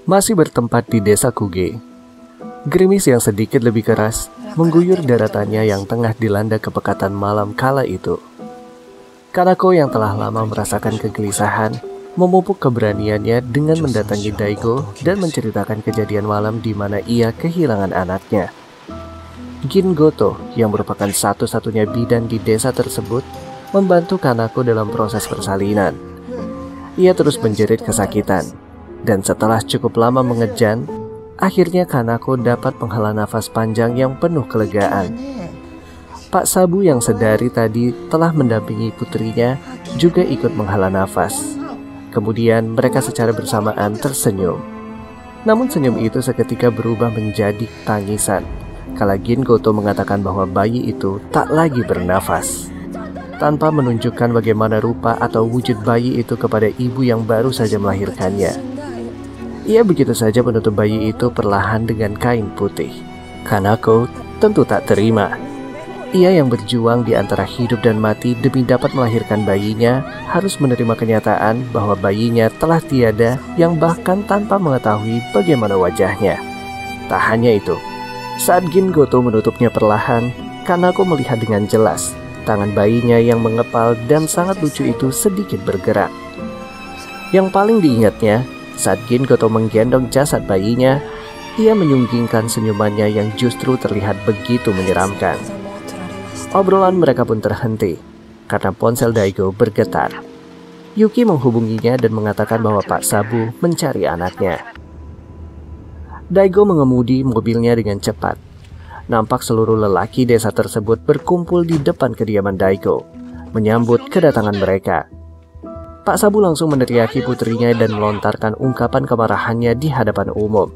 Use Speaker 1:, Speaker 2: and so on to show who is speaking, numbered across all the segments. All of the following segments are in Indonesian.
Speaker 1: masih bertempat di desa Kuge. Gerimis yang sedikit lebih keras mengguyur daratannya yang tengah dilanda kepekatan malam kala itu. Kanako yang telah lama merasakan kegelisahan memupuk keberaniannya dengan mendatangi Daigo dan menceritakan kejadian malam di mana ia kehilangan anaknya. Gin Goto yang merupakan satu-satunya bidan di desa tersebut membantu Kanako dalam proses persalinan. Ia terus menjerit kesakitan, dan setelah cukup lama mengejan, akhirnya Kanako dapat menghela nafas panjang yang penuh kelegaan. Pak Sabu yang sedari tadi telah mendampingi putrinya juga ikut menghela nafas. Kemudian mereka secara bersamaan tersenyum. Namun senyum itu seketika berubah menjadi tangisan kala Gin Goto mengatakan bahwa bayi itu tak lagi bernafas. Tanpa menunjukkan bagaimana rupa atau wujud bayi itu kepada ibu yang baru saja melahirkannya, ia begitu saja menutup bayi itu perlahan dengan kain putih. Kanako tentu tak terima. Ia yang berjuang di antara hidup dan mati demi dapat melahirkan bayinya harus menerima kenyataan bahwa bayinya telah tiada, yang bahkan tanpa mengetahui bagaimana wajahnya. Tak hanya itu, saat Gin Goto menutupnya perlahan, Kanako melihat dengan jelas tangan bayinya yang mengepal dan sangat lucu itu sedikit bergerak. Yang paling diingatnya, saat Gin Goto menggendong jasad bayinya, ia menyunggingkan senyumannya yang justru terlihat begitu menyeramkan. Obrolan mereka pun terhenti karena ponsel Daigo bergetar. Yuki menghubunginya dan mengatakan bahwa Pak Sabu mencari anaknya. Daigo mengemudi mobilnya dengan cepat. Nampak seluruh lelaki desa tersebut berkumpul di depan kediaman Daigo, menyambut kedatangan mereka. Pak Sabu langsung meneriaki putrinya dan melontarkan ungkapan kemarahannya di hadapan umum.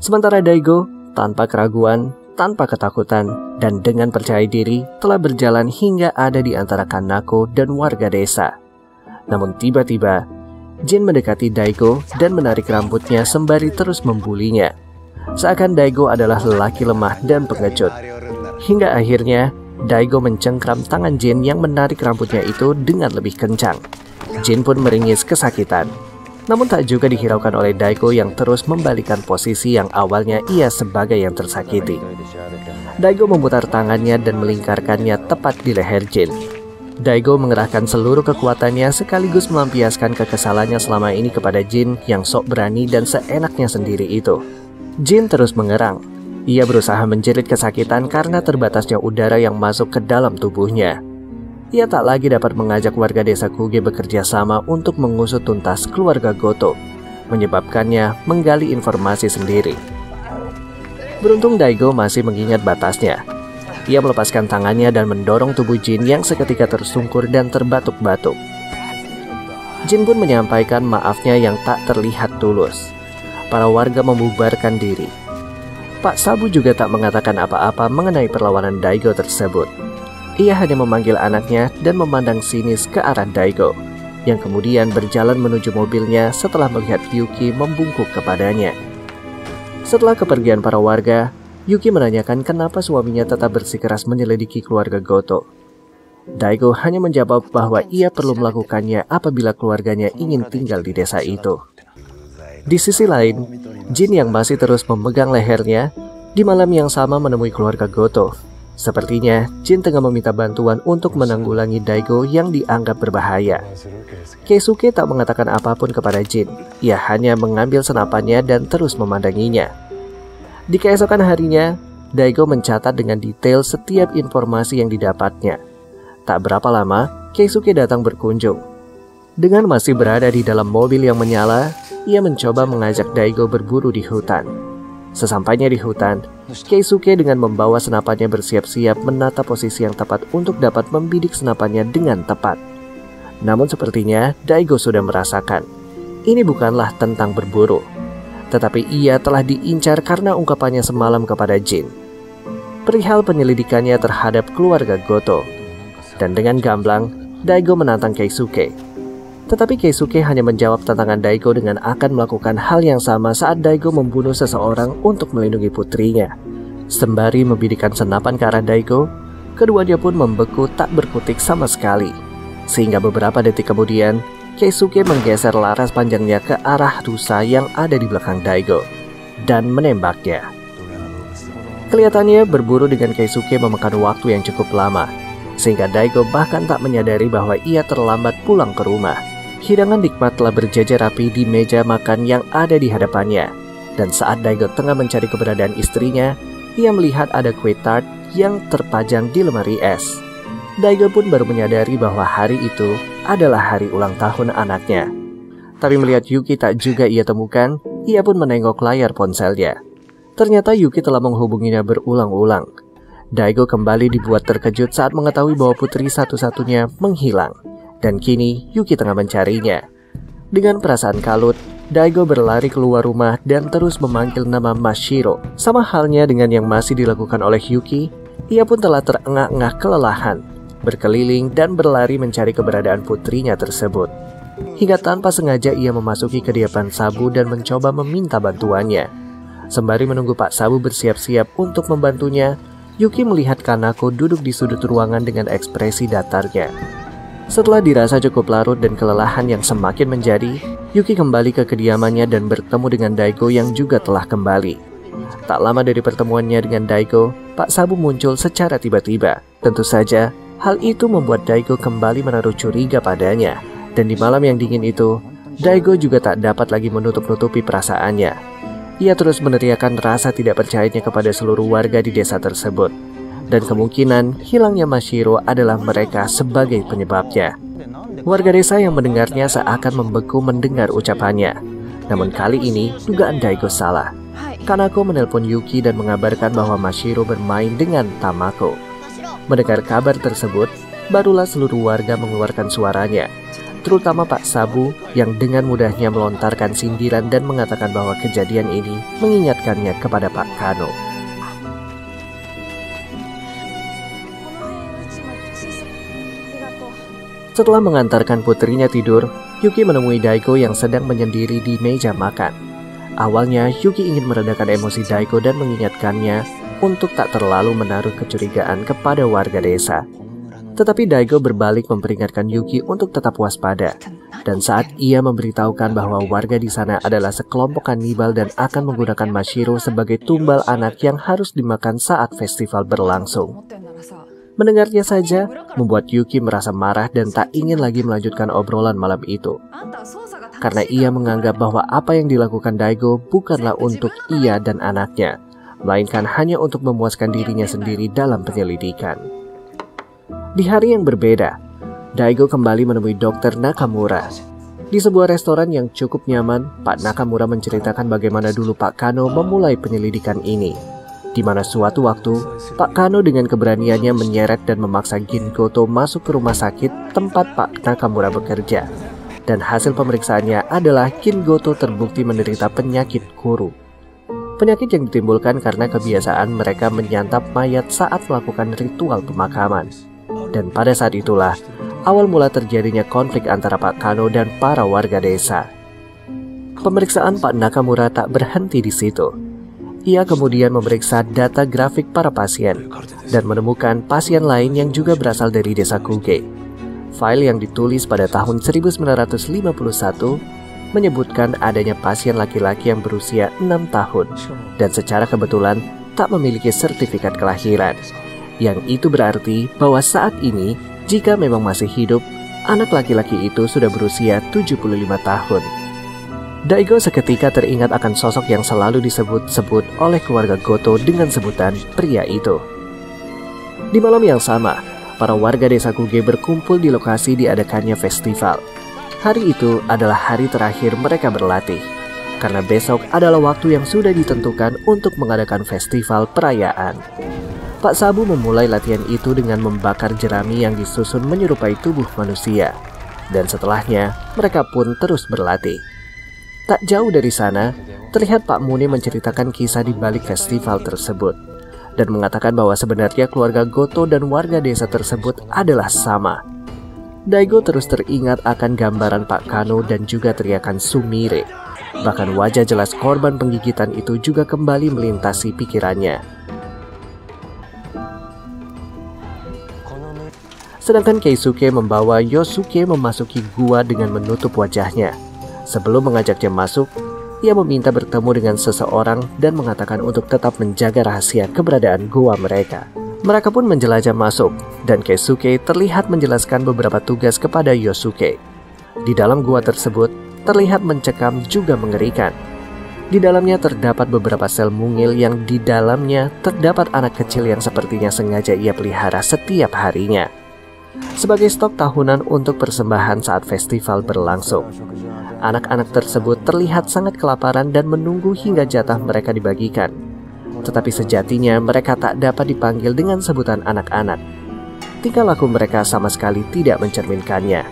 Speaker 1: Sementara Daigo, tanpa keraguan, tanpa ketakutan, dan dengan percaya diri telah berjalan hingga ada di antara Kanako dan warga desa. Namun tiba-tiba, Jin mendekati Daigo dan menarik rambutnya sembari terus membulinya. Seakan Daigo adalah lelaki lemah dan pengecut. Hingga akhirnya, Daigo mencengkram tangan Jin yang menarik rambutnya itu dengan lebih kencang. Jin pun meringis kesakitan. Namun tak juga dihiraukan oleh Daigo yang terus membalikkan posisi yang awalnya ia sebagai yang tersakiti. Daigo memutar tangannya dan melingkarkannya tepat di leher Jin. Daigo mengerahkan seluruh kekuatannya sekaligus melampiaskan kekesalannya selama ini kepada Jin yang sok berani dan seenaknya sendiri itu. Jin terus mengerang. Ia berusaha menjerit kesakitan karena terbatasnya udara yang masuk ke dalam tubuhnya. Ia tak lagi dapat mengajak warga desa Kuge bekerja sama untuk mengusut tuntas keluarga Goto, menyebabkannya menggali informasi sendiri. Beruntung Daigo masih mengingat batasnya. Ia melepaskan tangannya dan mendorong tubuh Jin yang seketika tersungkur dan terbatuk-batuk. Jin pun menyampaikan maafnya yang tak terlihat tulus. Para warga membubarkan diri. Pak Sabu juga tak mengatakan apa-apa mengenai perlawanan Daigo tersebut. Ia hanya memanggil anaknya dan memandang sinis ke arah Daigo, yang kemudian berjalan menuju mobilnya setelah melihat Yuki membungkuk kepadanya. Setelah kepergian para warga, Yuki menanyakan kenapa suaminya tetap bersikeras menyelidiki keluarga Goto. Daigo hanya menjawab bahwa ia perlu melakukannya apabila keluarganya ingin tinggal di desa itu. Di sisi lain, Jin yang masih terus memegang lehernya, di malam yang sama menemui keluarga Goto. Sepertinya Jin tengah meminta bantuan untuk menanggulangi Daigo yang dianggap berbahaya. Keisuke tak mengatakan apapun kepada Jin. Ia hanya mengambil senapannya dan terus memandanginya. Di keesokan harinya, Daigo mencatat dengan detail setiap informasi yang didapatnya. Tak berapa lama, Keisuke datang berkunjung. Dengan masih berada di dalam mobil yang menyala, ia mencoba mengajak Daigo berburu di hutan. Sesampainya di hutan, Keisuke dengan membawa senapannya bersiap-siap menata posisi yang tepat untuk dapat membidik senapannya dengan tepat. Namun sepertinya Daigo sudah merasakan, ini bukanlah tentang berburu, tetapi ia telah diincar karena ungkapannya semalam kepada Jin. Perihal penyelidikannya terhadap keluarga Goto. Dan dengan gamblang, Daigo menantang Keisuke. Tetapi Keisuke hanya menjawab tantangan Daigo dengan akan melakukan hal yang sama saat Daigo membunuh seseorang untuk melindungi putrinya. Sembari membidikkan senapan ke arah Daigo, keduanya pun membeku tak berkutik sama sekali. Sehingga beberapa detik kemudian, Keisuke menggeser laras panjangnya ke arah rusa yang ada di belakang Daigo dan menembaknya. Kelihatannya berburu dengan Keisuke memakan waktu yang cukup lama, sehingga Daigo bahkan tak menyadari bahwa ia terlambat pulang ke rumah. Hidangan nikmat telah berjajar rapi di meja makan yang ada di hadapannya. Dan saat Daigo tengah mencari keberadaan istrinya, ia melihat ada kue tart yang terpajang di lemari es. Daigo pun baru menyadari bahwa hari itu adalah hari ulang tahun anaknya. Tapi melihat Yuki tak juga ia temukan, ia pun menengok layar ponselnya. Ternyata Yuki telah menghubunginya berulang-ulang. Daigo kembali dibuat terkejut saat mengetahui bahwa putri satu-satunya menghilang. Dan kini Yuki tengah mencarinya. Dengan perasaan kalut, Daigo berlari keluar rumah dan terus memanggil nama Mashiro. Sama halnya dengan yang masih dilakukan oleh Yuki, ia pun telah terengah-engah kelelahan, berkeliling dan berlari mencari keberadaan putrinya tersebut. Hingga tanpa sengaja ia memasuki kediaman Sabu dan mencoba meminta bantuannya. Sembari menunggu Pak Sabu bersiap-siap untuk membantunya, Yuki melihat Kanako duduk di sudut ruangan dengan ekspresi datarnya. Setelah dirasa cukup larut dan kelelahan yang semakin menjadi, Yuki kembali ke kediamannya dan bertemu dengan Daigo yang juga telah kembali. Tak lama dari pertemuannya dengan Daigo, Pak Sabu muncul secara tiba-tiba. Tentu saja, hal itu membuat Daigo kembali menaruh curiga padanya. Dan di malam yang dingin itu, Daigo juga tak dapat lagi menutup-nutupi perasaannya. Ia terus meneriakkan rasa tidak percayanya kepada seluruh warga di desa tersebut. Dan kemungkinan hilangnya Mashiro adalah mereka sebagai penyebabnya. Warga desa yang mendengarnya seakan membeku mendengar ucapannya. Namun kali ini dugaan Daigo salah. Kanako menelpon Yuki dan mengabarkan bahwa Mashiro bermain dengan Tamako. Mendengar kabar tersebut, barulah seluruh warga mengeluarkan suaranya, terutama Pak Sabu yang dengan mudahnya melontarkan sindiran dan mengatakan bahwa kejadian ini mengingatkannya kepada Pak Kano. Setelah mengantarkan putrinya tidur, Yuki menemui Daigo yang sedang menyendiri di meja makan. Awalnya, Yuki ingin meredakan emosi Daigo dan mengingatkannya untuk tak terlalu menaruh kecurigaan kepada warga desa. Tetapi Daigo berbalik memperingatkan Yuki untuk tetap waspada. Dan saat ia memberitahukan bahwa warga di sana adalah sekelompok kanibal dan akan menggunakan Mashiro sebagai tumbal anak yang harus dimakan saat festival berlangsung. Mendengarnya saja membuat Yuki merasa marah dan tak ingin lagi melanjutkan obrolan malam itu. Karena ia menganggap bahwa apa yang dilakukan Daigo bukanlah untuk ia dan anaknya, melainkan hanya untuk memuaskan dirinya sendiri dalam penyelidikan. Di hari yang berbeda, Daigo kembali menemui Dr. Nakamura. Di sebuah restoran yang cukup nyaman, Pak Nakamura menceritakan bagaimana dulu Pak Kano memulai penyelidikan ini. Di mana suatu waktu, Pak Kano dengan keberaniannya menyeret dan memaksa Gin Goto masuk ke rumah sakit tempat Pak Nakamura bekerja. Dan hasil pemeriksaannya adalah Gin Goto terbukti menderita penyakit kuru. Penyakit yang ditimbulkan karena kebiasaan mereka menyantap mayat saat melakukan ritual pemakaman. Dan pada saat itulah, awal mula terjadinya konflik antara Pak Kano dan para warga desa. Pemeriksaan Pak Nakamura tak berhenti di situ. Ia kemudian memeriksa data grafik para pasien dan menemukan pasien lain yang juga berasal dari desa Kuge. File yang ditulis pada tahun 1951 menyebutkan adanya pasien laki-laki yang berusia 6 tahun dan secara kebetulan tak memiliki sertifikat kelahiran. Yang itu berarti bahwa saat ini, jika memang masih hidup, anak laki-laki itu sudah berusia 75 tahun. Daigo seketika teringat akan sosok yang selalu disebut-sebut oleh keluarga Goto dengan sebutan pria itu. Di malam yang sama, para warga desa Kuge berkumpul di lokasi diadakannya festival. Hari itu adalah hari terakhir mereka berlatih, karena besok adalah waktu yang sudah ditentukan untuk mengadakan festival perayaan. Pak Sabu memulai latihan itu dengan membakar jerami yang disusun menyerupai tubuh manusia. Dan setelahnya, mereka pun terus berlatih. Tak jauh dari sana, terlihat Pak Mune menceritakan kisah di balik festival tersebut. Dan mengatakan bahwa sebenarnya keluarga Goto dan warga desa tersebut adalah sama. Daigo terus teringat akan gambaran Pak Kano dan juga teriakan Sumire. Bahkan wajah jelas korban penggigitan itu juga kembali melintasi pikirannya. Sedangkan Keisuke membawa Yosuke memasuki gua dengan menutup wajahnya. Sebelum mengajaknya masuk, ia meminta bertemu dengan seseorang dan mengatakan untuk tetap menjaga rahasia keberadaan gua mereka. Mereka pun menjelajah masuk, dan Keisuke terlihat menjelaskan beberapa tugas kepada Yosuke. Di dalam gua tersebut, terlihat mencekam juga mengerikan. Di dalamnya terdapat beberapa sel mungil yang di dalamnya terdapat anak kecil yang sepertinya sengaja ia pelihara setiap harinya sebagai stok tahunan untuk persembahan saat festival berlangsung. Anak-anak tersebut terlihat sangat kelaparan dan menunggu hingga jatah mereka dibagikan. Tetapi sejatinya mereka tak dapat dipanggil dengan sebutan anak-anak. Tingkah laku mereka sama sekali tidak mencerminkannya.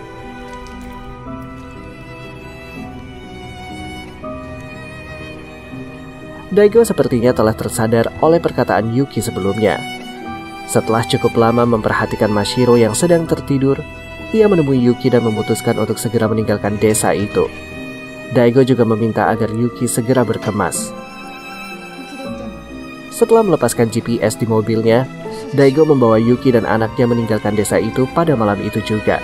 Speaker 1: Daigo sepertinya telah tersadar oleh perkataan Yuki sebelumnya. Setelah cukup lama memperhatikan Mashiro yang sedang tertidur, ia menemui Yuki dan memutuskan untuk segera meninggalkan desa itu. Daigo juga meminta agar Yuki segera berkemas. Setelah melepaskan GPS di mobilnya, Daigo membawa Yuki dan anaknya meninggalkan desa itu pada malam itu juga.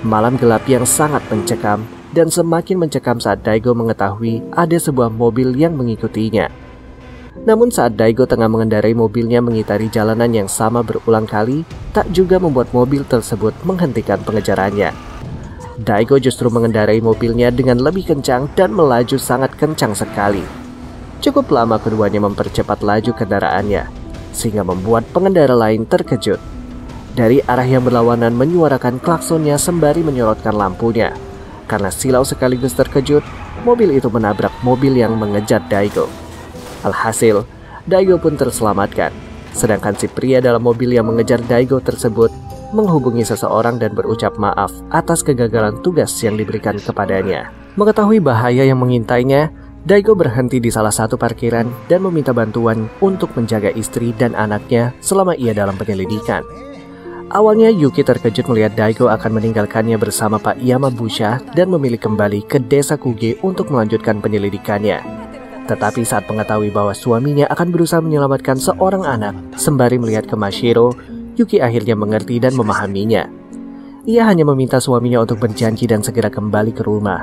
Speaker 1: Malam gelap yang sangat mencekam, dan semakin mencekam saat Daigo mengetahui ada sebuah mobil yang mengikutinya. Namun saat Daigo tengah mengendarai mobilnya mengitari jalanan yang sama berulang kali, tak juga membuat mobil tersebut menghentikan pengejarannya. Daigo justru mengendarai mobilnya dengan lebih kencang dan melaju sangat kencang sekali. Cukup lama keduanya mempercepat laju kendaraannya, sehingga membuat pengendara lain terkejut. Dari arah yang berlawanan menyuarakan klaksonnya sembari menyorotkan lampunya. Karena silau sekaligus terkejut, mobil itu menabrak mobil yang mengejar Daigo. Alhasil, Daigo pun terselamatkan. Sedangkan si pria dalam mobil yang mengejar Daigo tersebut menghubungi seseorang dan berucap maaf atas kegagalan tugas yang diberikan kepadanya. Mengetahui bahaya yang mengintainya, Daigo berhenti di salah satu parkiran dan meminta bantuan untuk menjaga istri dan anaknya selama ia dalam penyelidikan. Awalnya Yuki terkejut melihat Daigo akan meninggalkannya bersama Pak Yamabusha dan memilih kembali ke desa Kuge untuk melanjutkan penyelidikannya. Tetapi saat mengetahui bahwa suaminya akan berusaha menyelamatkan seorang anak sembari melihat ke Mashiro, Yuki akhirnya mengerti dan memahaminya. Ia hanya meminta suaminya untuk berjanji dan segera kembali ke rumah.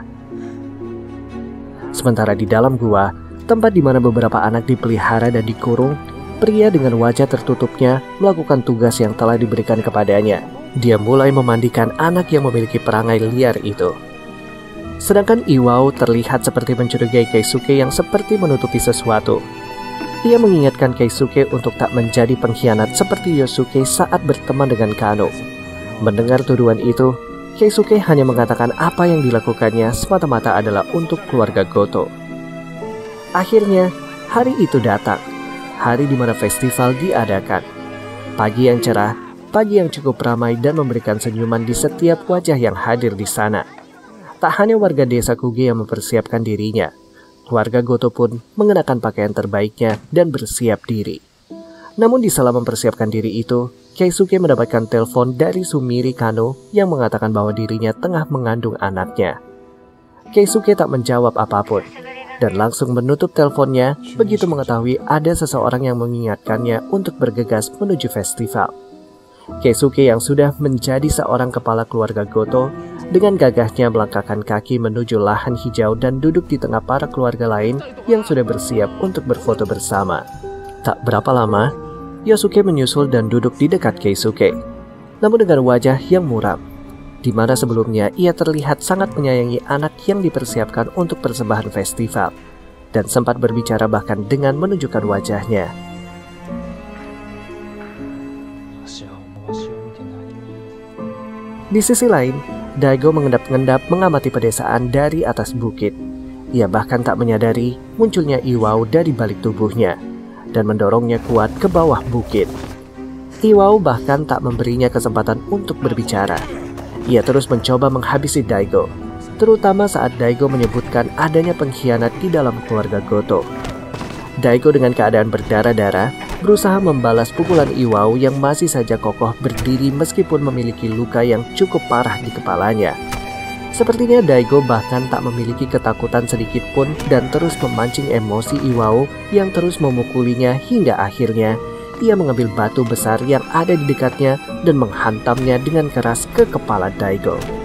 Speaker 1: Sementara di dalam gua, tempat di mana beberapa anak dipelihara dan dikurung, pria dengan wajah tertutupnya melakukan tugas yang telah diberikan kepadanya. Dia mulai memandikan anak yang memiliki perangai liar itu. Sedangkan Iwao terlihat seperti mencurigai Keisuke yang seperti menutupi sesuatu. Ia mengingatkan Keisuke untuk tak menjadi pengkhianat seperti Yosuke saat berteman dengan Kano. Mendengar tuduhan itu, Keisuke hanya mengatakan apa yang dilakukannya semata-mata adalah untuk keluarga Goto. Akhirnya, hari itu datang. Hari di mana festival diadakan. Pagi yang cerah, pagi yang cukup ramai dan memberikan senyuman di setiap wajah yang hadir di sana. Tak hanya warga desa Kuge yang mempersiapkan dirinya, keluarga Goto pun mengenakan pakaian terbaiknya dan bersiap diri. Namun di sela mempersiapkan diri itu, Keisuke mendapatkan telepon dari Sumire Kano yang mengatakan bahwa dirinya tengah mengandung anaknya. Keisuke tak menjawab apapun dan langsung menutup teleponnya begitu mengetahui ada seseorang yang mengingatkannya untuk bergegas menuju festival. Keisuke yang sudah menjadi seorang kepala keluarga Goto dengan gagahnya melangkahkan kaki menuju lahan hijau dan duduk di tengah para keluarga lain yang sudah bersiap untuk berfoto bersama. Tak berapa lama, Yosuke menyusul dan duduk di dekat Keisuke, namun dengan wajah yang muram, di mana sebelumnya ia terlihat sangat menyayangi anak yang dipersiapkan untuk persembahan festival, dan sempat berbicara bahkan dengan menunjukkan wajahnya. Di sisi lain, Daigo mengendap-endap mengamati pedesaan dari atas bukit. Ia bahkan tak menyadari munculnya Iwao dari balik tubuhnya dan mendorongnya kuat ke bawah bukit. Iwao bahkan tak memberinya kesempatan untuk berbicara. Ia terus mencoba menghabisi Daigo, terutama saat Daigo menyebutkan adanya pengkhianat di dalam keluarga Goto. Daigo dengan keadaan berdarah-darah berusaha membalas pukulan Iwao yang masih saja kokoh berdiri meskipun memiliki luka yang cukup parah di kepalanya. Sepertinya Daigo bahkan tak memiliki ketakutan sedikit pun dan terus memancing emosi Iwao yang terus memukulinya hingga akhirnya ia mengambil batu besar yang ada di dekatnya dan menghantamnya dengan keras ke kepala Daigo.